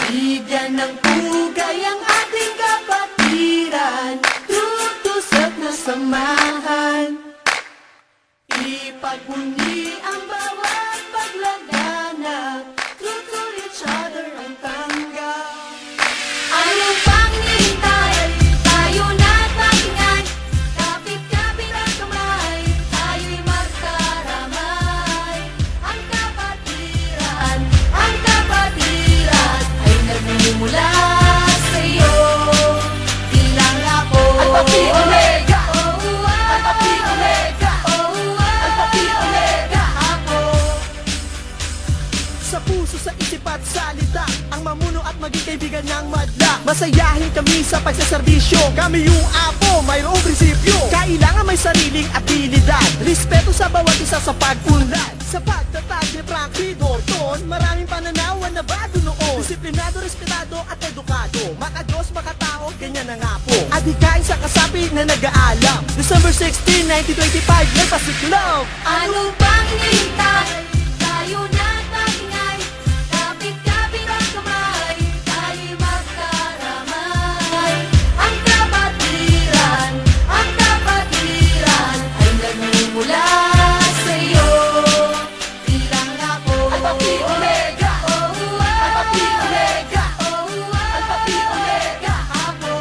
Bigyan ng pugay ang ating kapatiran, tutusok na samahan. Ipagbunyi ang bawat paglaganap, true to each other ang tanggap. Ano pang hinihintay? Tayo na't magingay, kapit-kapit ang kamay, tayo'y magkaramay. Ang kapatiran ay nagmumula sa'yo, bilang ako. Alpha Phi Omega, Alpha Phi Omega, Alpha Phi Omega ako. Sa puso, sa isip at salita, ang mamuno at maging kaibigan ng madla. Masayahin kami sa pagsaserbisyo, kami yung apo, mayroong prinsipyo. Kailangan may sariling abilidad, respeto sa bawat isa sa pag-unlad. Sa pagtatag ni Frankie Dorton, maraming pananawan na bago noon. Disiplinado, respetado at edukado, makadiyos, makatao, ganyan na nga po. Adhikain sa kasapi na nag-aalam, December 16, 1925, nagpasiklog. Ano pang hinihintay? Tayo na't magingay, kapit-kapit ang kamay, tayo'y magkaramay. Ang kapatiran ay nagmumula sa'yo, bilang ako. Alpha Phi Omega, Alpha Phi Omega, Alpha Phi Omega ako.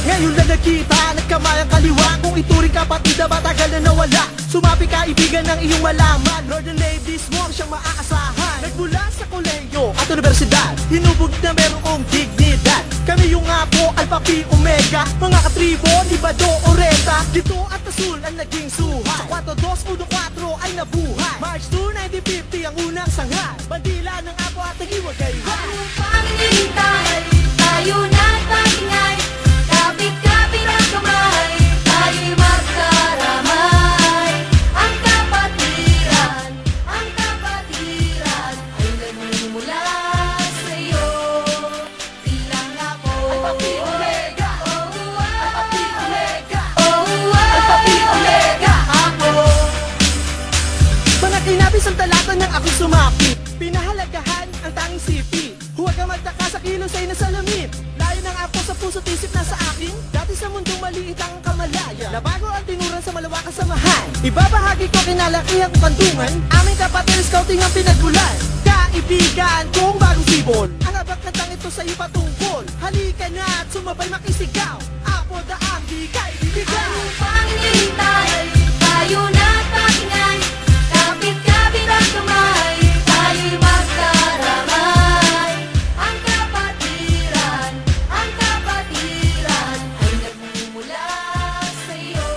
Ngayon na nakita, nagkamay ang kaliwa. Kung ituring kapatid na matagal na nawala, sumapi kaibigan ng iyong malaman. Lord and ladies mo ang siyang maaasahan. Nagmula sa kolehiyo at universidad, hinubog na merong dignidad. Kami yung apo, Alpha Phi Omega, mga katribo, libado, oreta. Dito at asul ang naging suhay. Sa 4214 ay nabuhay. March 2, 1950 ang unang sanghay. Bandila ng apo at nagiwagay. Ano pang hinihintay? Tayo na't magingay, kapit-kapit ang kamay, tayo'y magkaramay. Ang kapatiran ay nagmumula sa'yo, bilang ako. Alpha Phi Omega, Alpha Phi Omega, Alpha Phi Omega ako. Manakinabis ang talatan ng aking sumapi. Pinahalagahan ang tanging sipi. Huwag kang magtaka sa kilos ay nasa lamit. Layo ng apo sa puso't isip na sa akin. Dati sa mundong maliit ang kamalaya, nabago ang tinuran sa malawakang samahan. Ibabahagi ko kinalakihan kong kandungan, aming kapatid scouting ang pinagbulan. Kaibigan kong bagong sibol, ang abak na tangit ko sa iyo patungkol. Halika na at sumabay makisigaw, apo daang di kaibigan. Ano pang hinihintay? Tayo na't magingay, kapit-kapit ang kamay, tayo'y magkaramay. Ang kapatiran ay nagmumula sa'yo,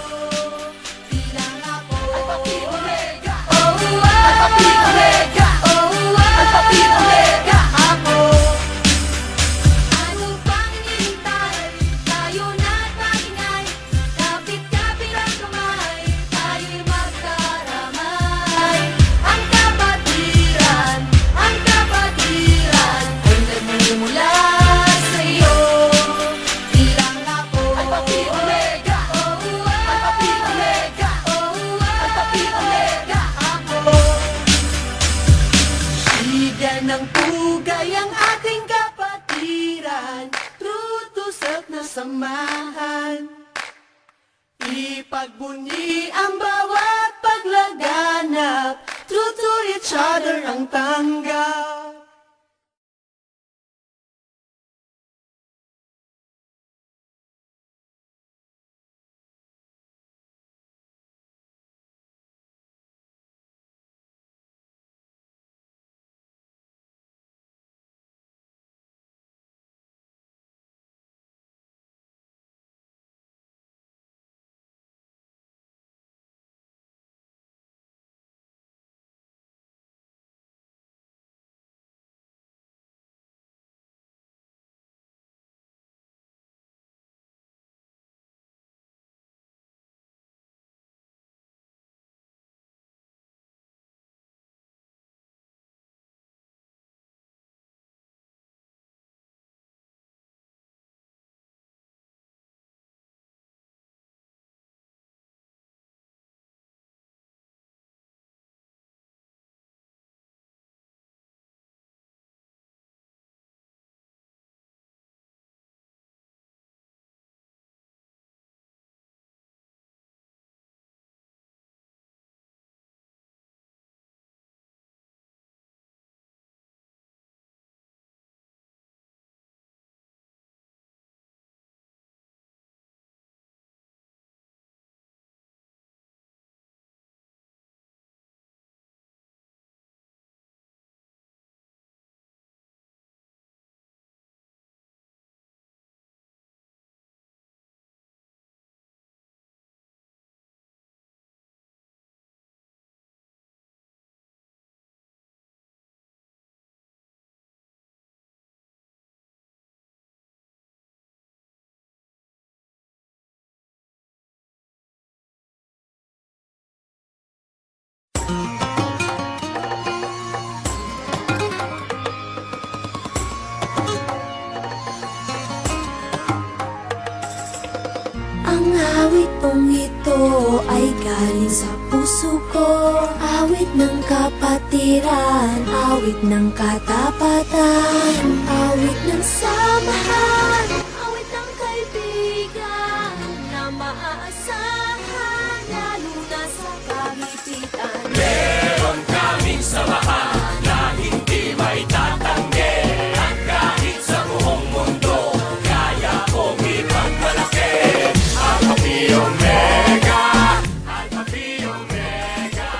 bilang ako. Alpha Phi Omega, Alpha Phi Omega, Alpha Phi Omega ako. Ano pang hinihintay? Tayo na't magingay, kapit-kapit ang kamay, tayo'y magkaramay. Ang kapatiran ay nagmumula sa'yo, bilang ako. Alpha Phi Omega, Alpha Phi Omega, Alpha Phi Omega ako. Bigyan ng pugay ang ating kapatiran, true to self na samahan. Ipagbunyi ang bawat paglaganap, true to each other ang tanggap. kong ito ay galing sa puso ko. Awit ng kapatiran, awit ng katapatan, awit ng samahan, awit ng kaibigan na maaasahan, lalo na sa kagipitan. Meron kaming samahan na hindi may tatanggi. At kahit sa buong mundo, kaya kong ipagmalaki. Alpha Phi Omega, Alpha Phi Omega,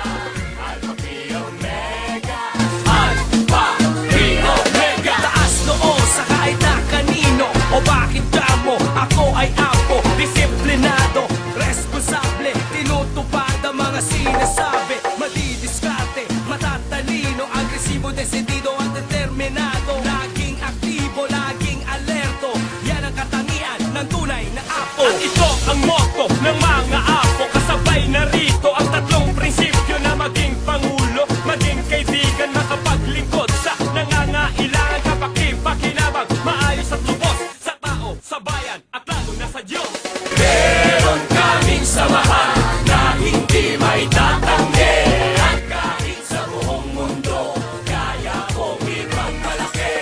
Alpha Phi Omega, Alpha Phi Omega. Taas noo sa kahit na kanino. O bakit kamo? Ako ay apo, disiplinado, responsable, tinutupad ang mga sinasabi. Madidiskarte, matatalino, agresibo, desidido at determinado. Laging aktibo, laging alerto. Yan ang katangian ng tunay na apo. At ito ang motto ng mga apo. Kasabay na rito ang tatlong prinsipyo na maging pangulo, maging kaibigan, makapaglingkod sa nangangailangan, kapakipakinabang, maayos at lubos sa tao, sa bayan at lalo na sa Diyos. Meron kaming samahan na hindi may tatanggi. At kahit sa buong mundo, kaya kong ipagmalaki.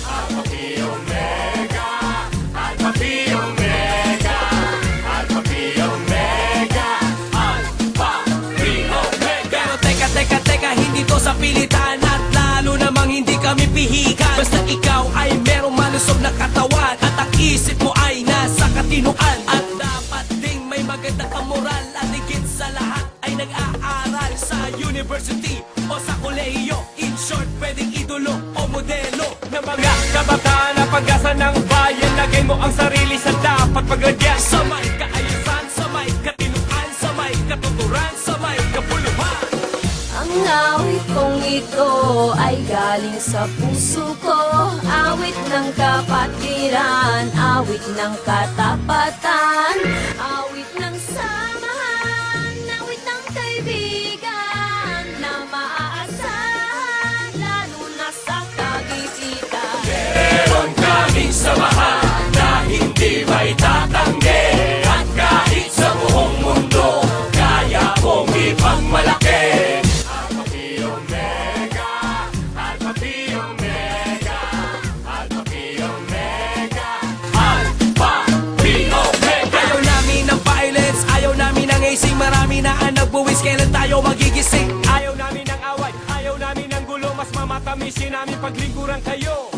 Alpha Phi Omega, Alpha Phi Omega, Alpha Phi Omega, Alpha Phi Omega. Pero teka, hindi to sa pilitan at lalo namang hindi kami pihikan. Basta ikaw ay merong malusog na katawan at ang isip mo ay nasa katinuan. At dapat ding may maganda kang moral at higit sa lahat ay nag-aaral sa university o sa kolehiyo. In short, pwedeng idolo o modelo ng mga kabataan na pag-asa ng bayan. Lagay mo ang sarili sa dapat pagladyan. Sa may kaayusan, sa may katinuan, sa may katuturan, sa may kapuluhan. Ang awit kong ito ay galing sa puso ko. Awit ng kapatiran, awit ng katapatan, awit ng samahan, awit ng kaibigan na maaasahan, lalo na sa kagipitan. Meron kaming samahan na hindi may tatanggi. At kahit sa buong mundo, kaya kong ipagmalaki. Alpha Phi Omega, Alpha Phi Omega, Alpha Phi Omega, Alpha Phi Omega. Ayaw namin ng violence, ayaw namin ng acing. Marami na ang nagbuwis, kailan tayo magigising? Ayaw namin ng away, ayaw namin ng gulo. Mas mamatamisin namin paglingkuran kayo.